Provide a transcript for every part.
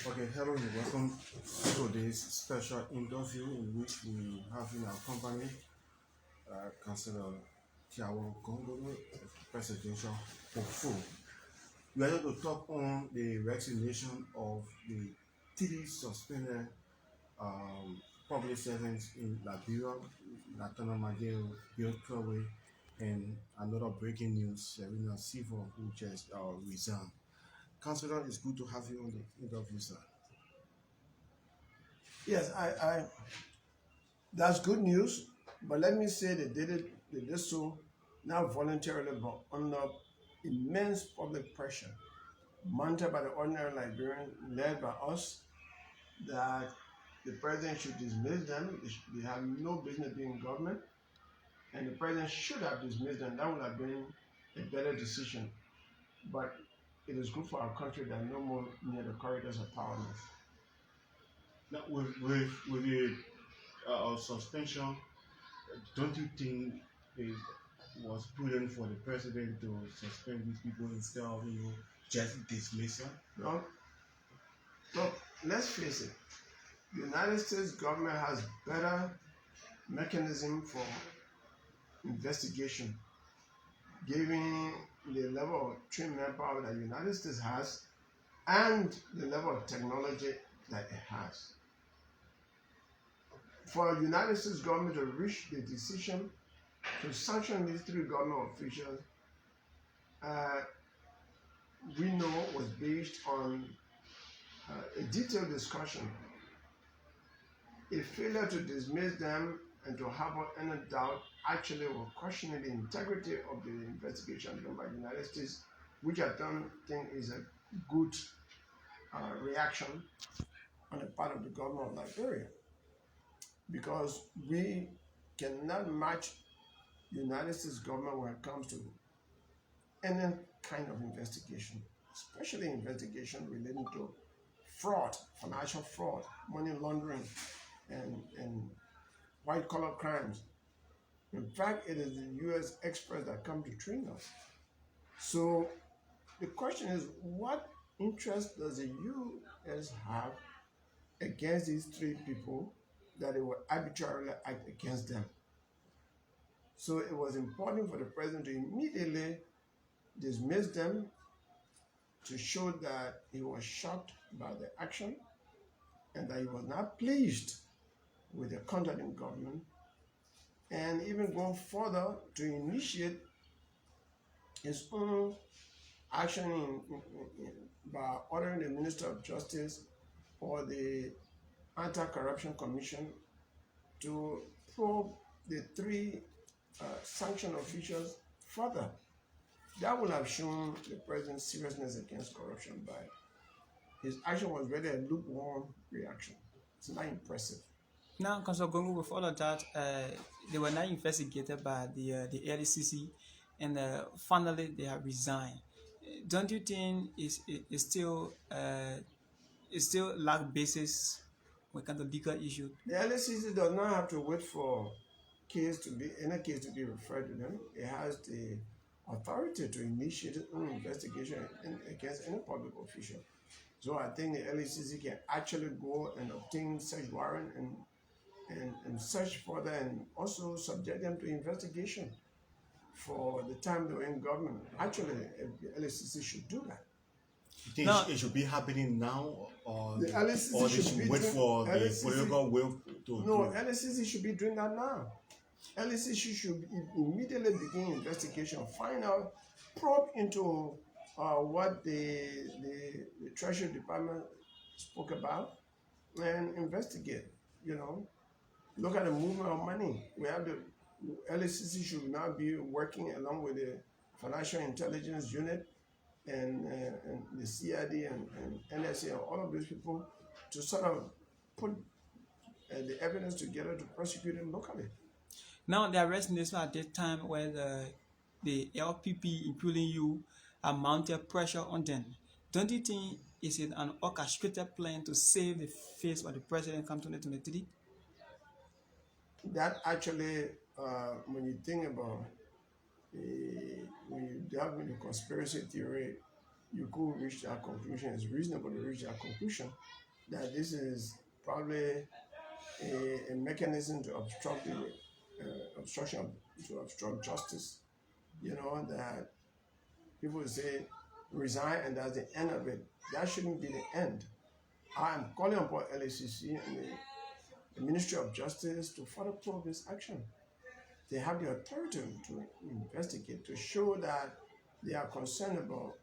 Okay, hello and welcome to this special interview in which we have in our company Cllr Tiawon Gongloe, presidential hopeful. We are here to talk on the resignation of the three suspended public servants in Liberia, Nathaniel McGill, Bill Crowley, and another breaking news, Serena Silva, who just resigned. Councillor, it's good to have you on the interview, sir. Yes, that's good news. But let me say they did so not voluntarily, but under immense public pressure, mounted by the ordinary Liberians, led by us, that the president should dismiss them. They have no business being in government, and the president should have dismissed them. That would have been a better decision. But it is good for our country that no more near the corridors of power. Now, with the suspension, don't you think it was prudent for the president to suspend these people instead of just dismiss them? No. Look, let's face it. The United States government has better mechanism for investigation, given the level of trained manpower that the United States has and the level of technology that it has. For the United States government to reach the decision to sanction these three government officials, we know was based on a detailed discussion. A failure to dismiss them and to harbor any doubt actually will question the integrity of the investigation done by the United States, which I don't think is a good reaction on the part of the government of Liberia, because we cannot match the United States government when it comes to any kind of investigation, especially investigation relating to fraud, financial fraud, money laundering, and white-collar crimes. In fact, it is the U.S. experts that come to train us. So the question is, what interest does the U.S. have against these three people that it will arbitrarily act against them? So it was important for the president to immediately dismiss them, to show that he was shocked by the action and that he was not pleased with the conduct in government, and even going further to initiate his own action by ordering the Minister of Justice or the Anti-Corruption Commission to probe the three sanctioned officials further. That would have shown the president's seriousness against corruption, but his action was really a lukewarm reaction. It's not impressive. Now, Councillor Gongloe, with all of that, they were not investigated by the LCC, and finally they have resigned. Don't you think it's still lack basis when it comes to legal issue? The LCC does not have to wait for any case to be referred to them. It has the authority to initiate its own investigation against any public official. So I think the LCC can actually go and obtain search warrant and search further, and also subject them to investigation for the time they were in government. Actually, the LCC should do that. You think it should be happening now, or the LCC or they should wait for the political will to No, LCC should be doing that now. LCC should immediately begin investigation, find out, probe into what the Treasury Department spoke about, and investigate. Look at the movement of money. We have the LCC should now be working along with the Financial Intelligence Unit and the CID and NSA and all of these people to sort of put the evidence together to prosecute them locally. Now, the resignation at this time where the LPP, including you, have mounted pressure on them. Don't you think it's an orchestrated plan to save the face of the president come 2023? That actually, when you think about when you delve into conspiracy theory, you could reach that conclusion, it's reasonable to reach that conclusion, that this is probably a mechanism to obstruct to obstruct justice. That people say resign and that's the end of it. That shouldn't be the end. I am calling upon LACC and the Ministry of Justice to further probe this action. They have the authority to investigate, to show that they are concerned about,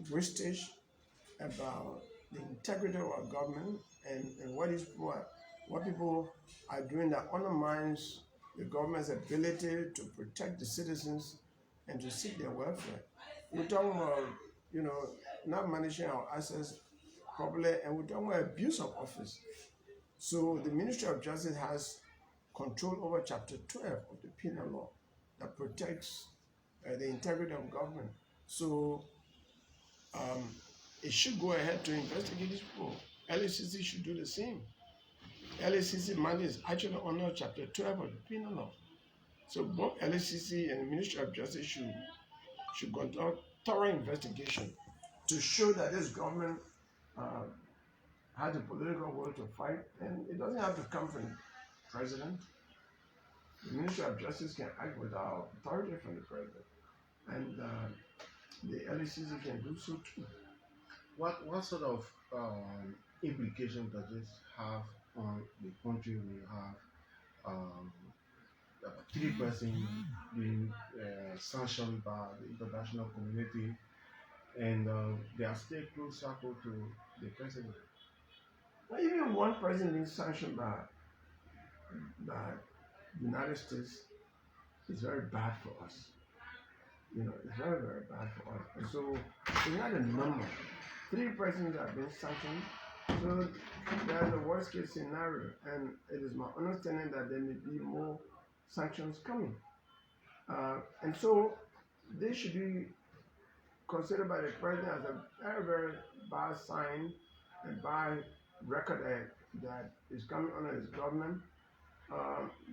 wastage, about the integrity of our government, and what people are doing that undermines the government's ability to protect the citizens and to seek their welfare. We're talking about, not managing our assets properly, and we're talking about abuse of office. So the Ministry of Justice has control over Chapter 12 of the Penal Law that protects the integrity of government. So it should go ahead to investigate these people. LACC should do the same. LACC mandate is actually under Chapter 12 of the Penal Law. So both LACC and the Ministry of Justice should conduct thorough investigation to show that this government has the political will to fight, and it doesn't have to come from the president. The Ministry of Justice can act without authority from the president, and the LACC can do so too. What sort of implication does this have on the country? We have 3 persons being sanctioned by the international community, and they are still close circle to the president. Well, even one person being sanctioned by the United States is very bad for us. It's very, very bad for us. And so it's not a number. 3 persons have been sanctioned. So that's the worst case scenario. And it is my understanding that there may be more sanctions coming. And so they should be considered by the president as a very, very bad sign and bad record that is coming under his government.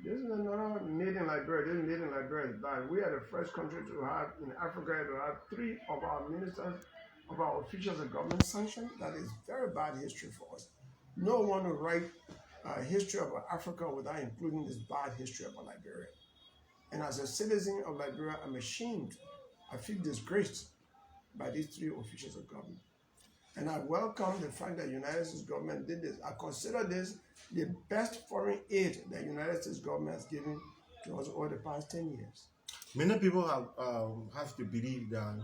This is another made in Liberia. This made in Liberia is bad. We are the first country to have in Africa to have 3 of our ministers, of our officials of government sanctioned. That is very bad history for us. No one will write history about Africa without including this bad history about Liberia. And as a citizen of Liberia, I'm ashamed. I feel disgraced by these 3 officials of government. And I welcome the fact that the United States government did this. I consider this the best foreign aid that the United States government has given to us over the past 10 years. Many people have to believe that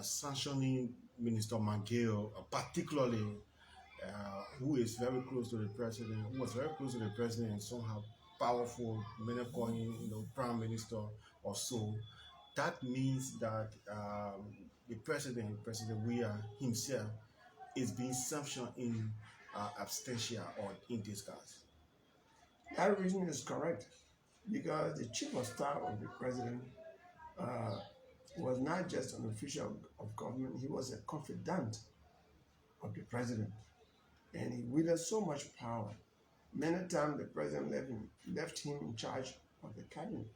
sanctioning Minister McGill, particularly who is very close to the president, who was very close to the president and somehow powerful, many call him, prime minister or so, that means that the President Weah himself is being sanctioned in absentia or in disguise. That reason is correct, because the chief of staff of the president was not just an official of government, he was a confidant of the president. And he wielded so much power. Many times the president left him in charge of the cabinet.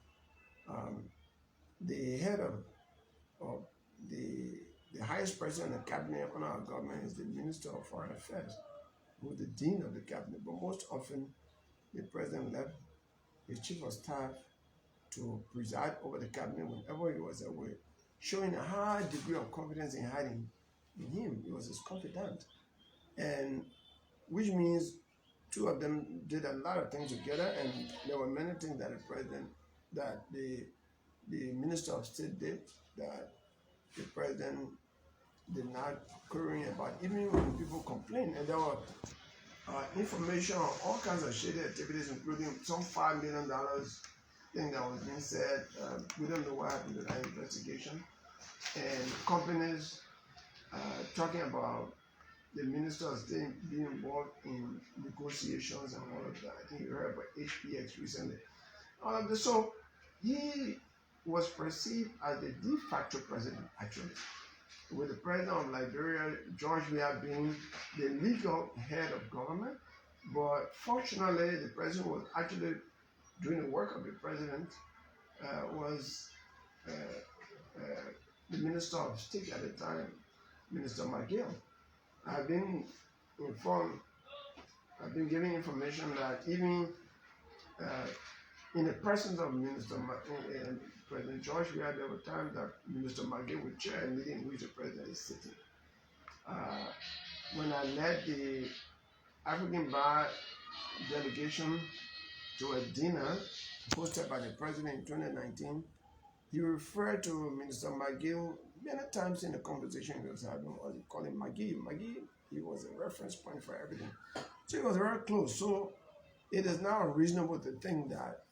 The head of the highest person in the cabinet under our government is the Minister of Foreign Affairs, who is the dean of the cabinet. But most often, the president left his chief of staff to preside over the cabinet whenever he was away, showing a high degree of confidence in hiding in him. He was his confidant, and which means 2 of them did a lot of things together, and there were many things that the Minister of State did that the president did not worry about, even when people complained. And there were information on all kinds of shady activities, including some $5 million thing that was being said. We don't know what happened to that investigation. And companies talking about the Minister of State being involved in negotiations and all of that. I think you heard about HPX recently. So he was perceived as the de facto president, actually, with the president of Liberia, George Weah, being the legal head of government. But fortunately, the president was actually doing the work of the president, was the Minister of State at the time, Minister McGill. I've been informed, I've been given information that even in the presence of President George, there were times that Minister McGill would chair a meeting in which the president is sitting. When I led the African Bar delegation to a dinner hosted by the president in 2019, he referred to Minister McGill many times in the conversation he was having. He called him McGill. McGill, he was a reference point for everything. So he was very close. So it is now reasonable to think that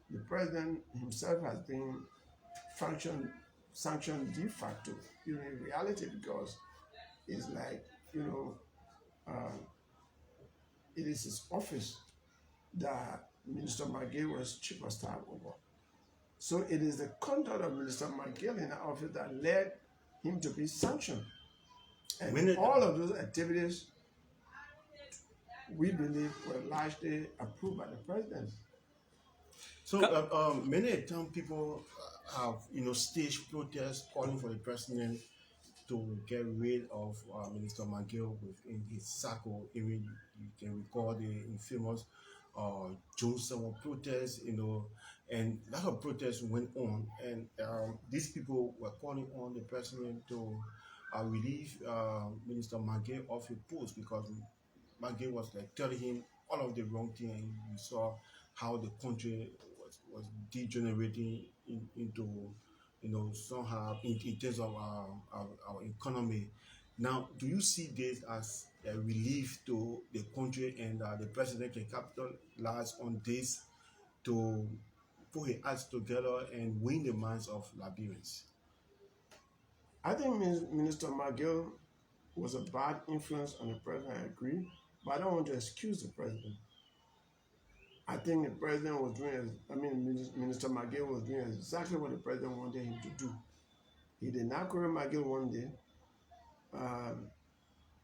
the president himself has been sanctioned de facto, in reality, because it's like, it is his office that Minister McGill was chief of staff over. So it is the conduct of Minister McGill in the office that led him to be sanctioned. And all of those activities, we believe, were largely approved by the president. So many times people have, staged protests calling for the president to get rid of Minister McGill within his circle. Even you can recall the infamous June 7 protests, and a lot of protests went on, and these people were calling on the president to relieve Minister McGill of his post, because McGill was like telling him all of the wrong things. We saw how the country was degenerating into, somehow in terms of our economy. Now, do you see this as a relief to the country, and the president can capitalize on this to put his acts together and win the minds of Liberians? I think Minister McGill was a bad influence on the president, I agree, but I don't want to excuse the president. I think the president was Minister McGill was doing exactly what the president wanted him to do. He did not query McGill one day.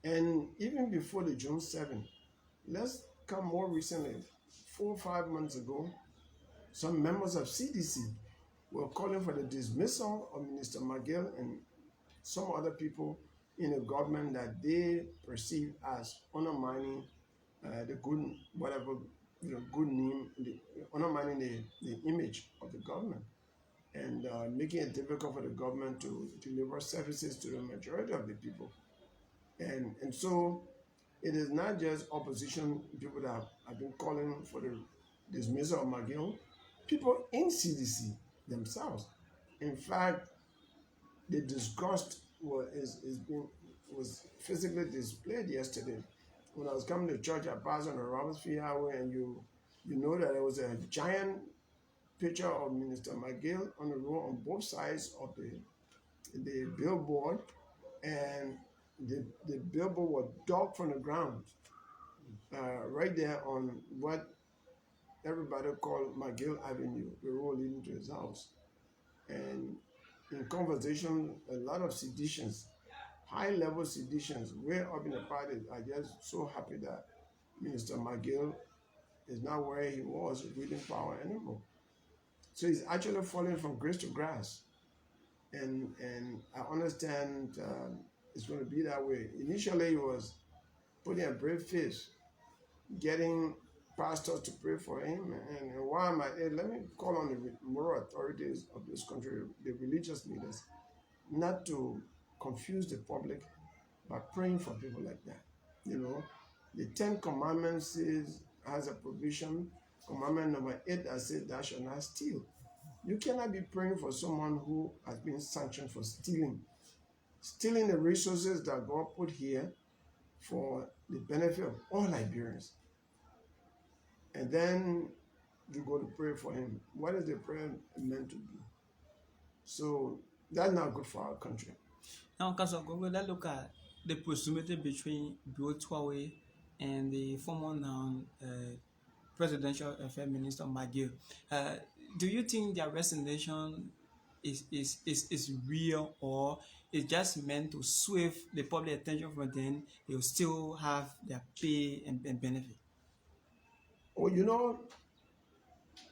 And even before the June 7th, let's come more recently, 4 or 5 months ago, some members of CDC were calling for the dismissal of Minister McGill and some other people in the government that they perceive as undermining the good, whatever, good name, undermining the image of the government, and making it difficult for the government to deliver services to the majority of the people. And so it is not just opposition people that have been calling for the dismissal of McGill, people in CDC themselves. In fact, the disgust was physically displayed yesterday. When I was coming to church, I passed on the Robertsfield Highway, and you know that there was a giant picture of Minister McGill on the road on both sides of the billboard, and the billboard was dug from the ground right there on what everybody called McGill Avenue, the road leading to his house. And in conversation, a lot of seditions, high-level seditions, way up in the party, are just so happy that Minister McGill is not where he was wielding power anymore. So he's actually falling from grace to grass. And I understand it's going to be that way. Initially, he was putting a brave face, getting pastors to pray for him. And while let me call on the moral authorities of this country, the religious leaders, not to confuse the public by praying for people like that. The 10 Commandments has a provision, Commandment number 8, that says, "Thou shalt not steal." You cannot be praying for someone who has been sanctioned for stealing the resources that God put here for the benefit of all Liberians. And then you go to pray for him. What is the prayer meant to be? So that's not good for our country. Now, Council Gongloe, let's look at the proximity between Cllr Tiawon and the former now Presidential Affairs Minister McGill. Do you think their resignation is real, or it's just meant to swerve the public attention from them? They'll still have their pay and benefit. Oh,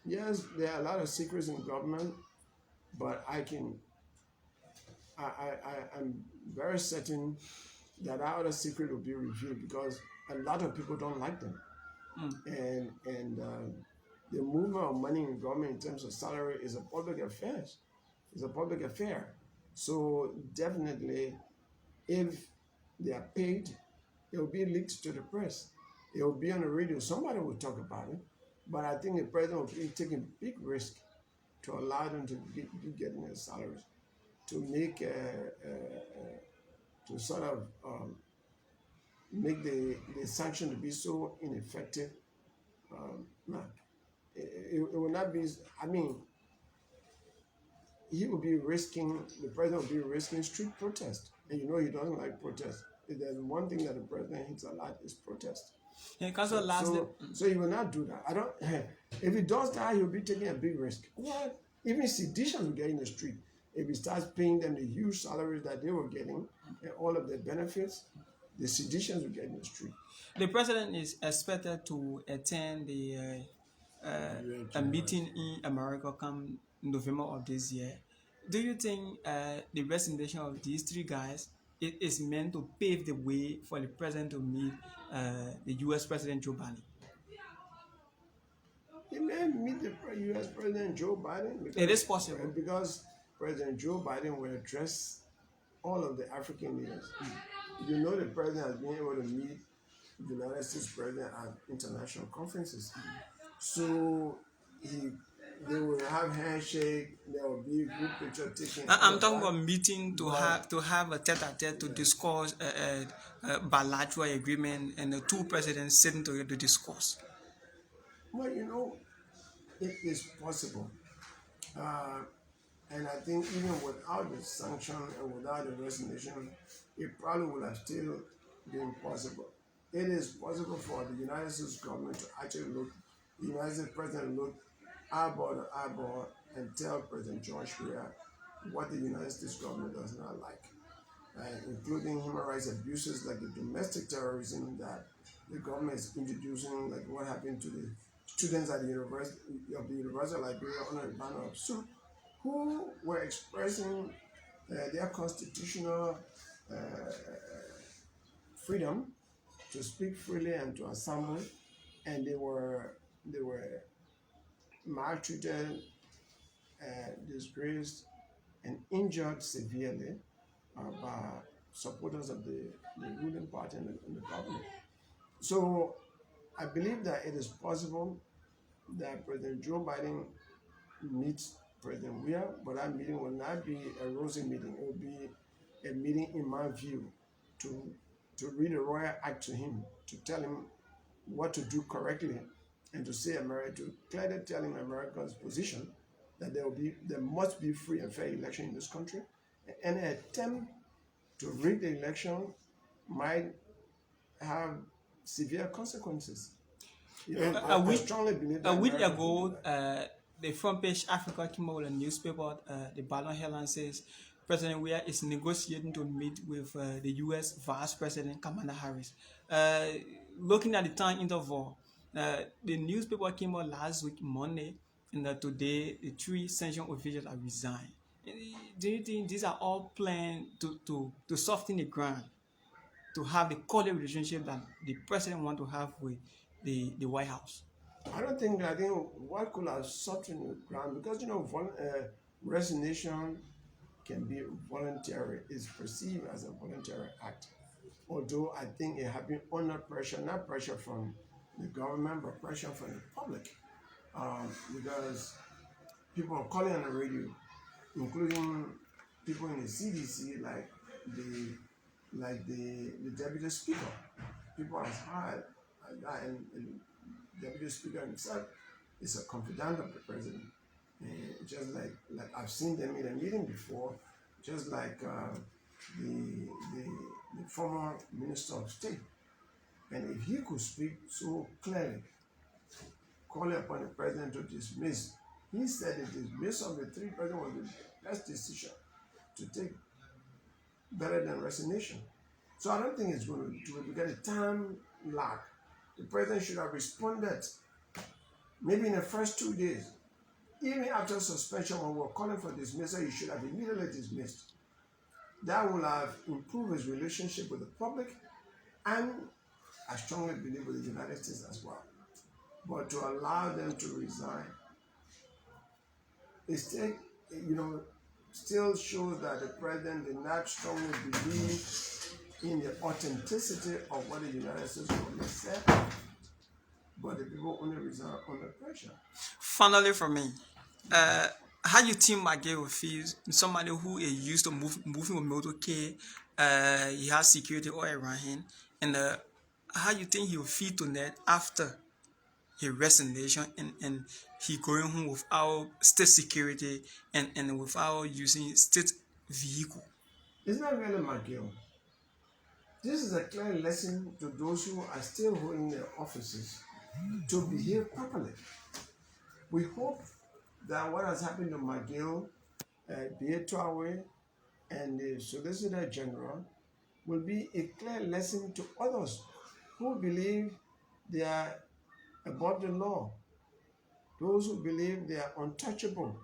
yes, there are a lot of secrets in government, but I'm very certain that our other secret will be revealed because a lot of people don't like them. And the movement of money in government in terms of salary is a public affair. It's a public affair. So definitely, if they are paid, it will be leaked to the press. It will be on the radio. Somebody will talk about it. But I think the president will be taking big risk to allow them to be getting their salaries, to make to sort of make the sanction to be so ineffective. No, it will not be. I mean, he will be risking. The president will be risking street protest, and you know he doesn't like protest. If there's one thing that the president hates a lot is protest. And Council So he will not do that. I don't. If he does that, he'll be taking a big risk. What? Even seditions will get in the street. If he starts paying them the huge salaries that they were getting and all of their benefits, the seditions will get in the street. The president is expected to attend a meeting in America come November of this year. Do you think the resignation of these three guys is meant to pave the way for the president to meet the U.S. President Joe Biden? He may meet the U.S. President Joe Biden. It is possible. Because President Joe Biden will address all of the African leaders. You know the president has been able to meet the United States president at international conferences. So they will have handshake, there will be a group picture taken. I'm talking about meeting to have a tete-a-tete to discuss bilateral agreement and the two presidents sitting together to discuss. Well, you know, it is possible. And I think even without the sanction and without the resignation, it probably would have still been possible. It is possible for the United States government to actually look, the United States president look eyeball to eyeball and tell President George Weah what the United States government does not like, including human rights abuses like the domestic terrorism that the government is introducing, like what happened to the students at the University of Liberia under the banner of SUIT, who were expressing their constitutional freedom to speak freely and to assemble, and they were maltreated, disgraced, and injured severely by supporters of the ruling party and the government. So I believe that it is possible that President Joe Biden meets President Weah, but that meeting will not be a rosy meeting. It will be a meeting, in my view, to read a royal act to him, to tell him what to do correctly, and to say to clearly tell him America's position that there must be free and fair election in this country. Any attempt to rig the election might have severe consequences. I strongly believe that. A week ago, the front page Africa came out with a newspaper, the Ballon Herald says President Weah is negotiating to meet with the U.S. Vice President Kamala Harris. Looking at the time interval, the newspaper came out last week, Monday, and today the three sanctioned officials are resigned. Do you think these are all planned to soften the ground, to have the cordial relationship that the president wants to have with the White House? I think what could have softened the ground, because resignation can be voluntary, is perceived as a voluntary act. Although I think it has been under pressure, not pressure from the government, but pressure from the public, because people are calling on the radio, including people in the CDC, like the deputy speaker. People as high as that, and the deputy speaker himself is a confidant of the president. Just like I've seen them in a meeting before, just like the former Minister of State. And if he could speak so clearly, calling upon the president to dismiss, he said the dismissal of the three presidents was the best decision to take, better than resignation. So I don't think it's going to do it because the time lag. The president should have responded maybe in the first 2 days even after suspension, when we were calling for dismissal, he should have immediately dismissed. That would have improved his relationship with the public, and I strongly believe with the United States as well. But to allow them to resign, it still, still shows that the president did not strongly believe in the authenticity of what the United States government said, but the people only resign under pressure. Finally, for me, how you think McGill will feel? Somebody who is used to moving with motorcade, he has security all around him, and how you think he will feel tonight after his resignation and he going home without state security and without using state vehicle? It's not really McGill. This is a clear lesson to those who are still holding their offices to behave properly. We hope that what has happened to McGill, Tiawon, and the Solicitor General will be a clear lesson to others who believe they are above the law, those who believe they are untouchable,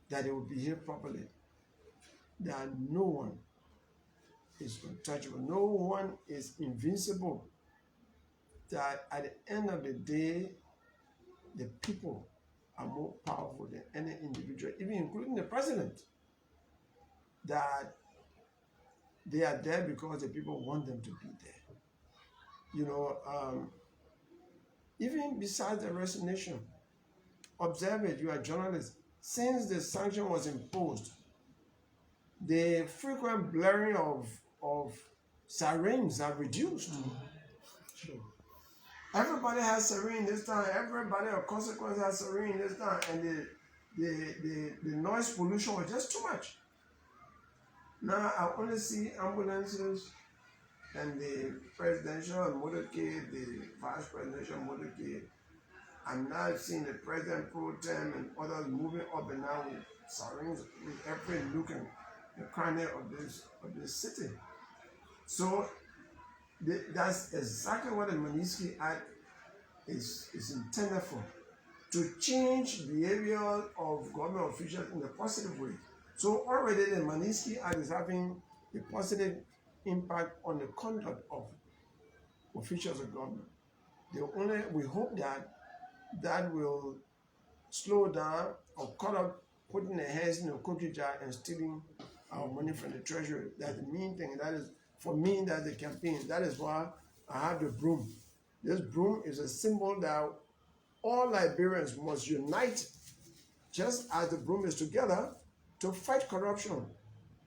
that they will behave properly, that no one is untouchable, no one is invincible, that at the end of the day, the people are more powerful than any individual, even including the president, that they are there because the people want them to be there. Even besides the resignation, observe it, you are a journalist. Since the sanction was imposed, the frequent blaring of sirens have reduced. Everybody has siren this time. Everybody of consequence has siren this time, and the noise pollution was just too much. Now I only see ambulances and the presidential motorcade, the vice presidential motorcade. I'm now seeing the president pro tem and others moving up and down with sirens with every nook and the corner of this city. So that's exactly what the Magnitsky Act is intended for, to change behavior of government officials in a positive way. So already the Magnitsky Act is having a positive impact on the conduct of officials of government. We hope that will slow down or cut up putting their hands in a cookie jar and stealing our money from the treasury. That's the main thing. That is, for me, that's the campaign. That is why I have the broom. This broom is a symbol that all Liberians must unite, just as the broom is together, to fight corruption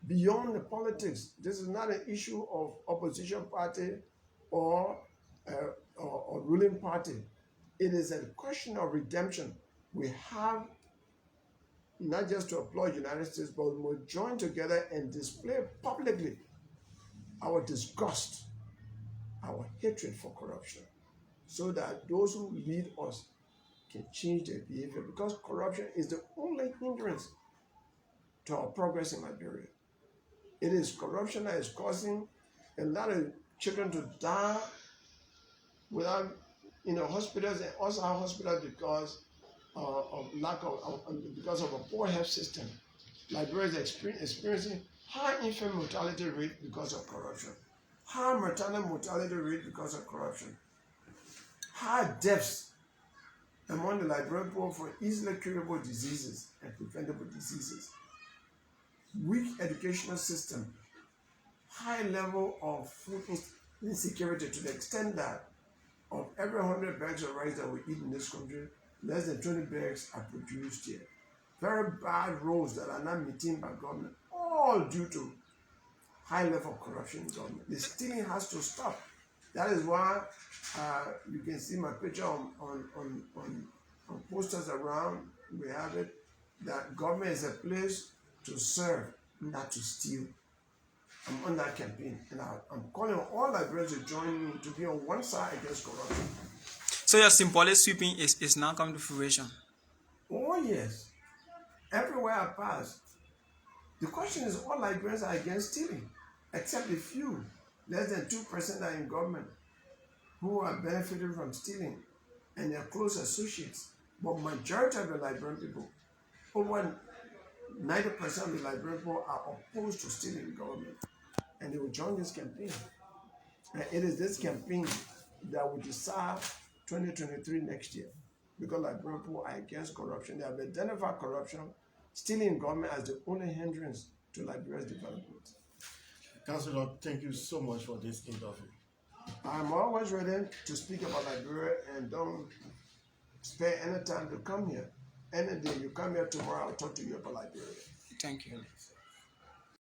beyond the politics. This is not an issue of opposition party or ruling party. It is a question of redemption. We have not just to applaud the United States, but we will join together and display publicly our disgust, our hatred for corruption, so that those who lead us can change their behavior, because corruption is the only hindrance to our progress in Liberia. It is corruption that is causing a lot of children to die without hospitals, and also our hospitals because because of a poor health system. Liberia is experiencing high infant mortality rate because of corruption, high maternal mortality rate because of corruption, high deaths among the Liberian poor for easily curable diseases and preventable diseases, weak educational system, high level of food insecurity, to the extent that of every 100 bags of rice that we eat in this country, less than 20 bags are produced here. Very bad roads that are not maintained by government, all due to high level of corruption in government. The stealing has to stop. That is why you can see my picture on posters around. We have it that government is a place to serve, not to steal. I'm on that campaign, and I'm calling on all Liberians to join me to be on one side against corruption. So your symbolic sweeping is now coming to fruition. Oh yes, everywhere I pass. The question is, all Liberians are against stealing, except a few, less than 2% are in government, who are benefiting from stealing, and their close associates. But majority of the Liberian people, over 90% of the Liberian people are opposed to stealing government. And they will join this campaign. And it is this campaign that will decide 2023 next year. Because Liberian people are against corruption. They have identified corruption, stealing government as the only hindrance to Liberia's development. Councillor, thank you so much for this interview. I'm always ready to speak about Liberia, and don't spare any time to come here. Any day you come here tomorrow, I'll talk to you about Liberia. Thank you.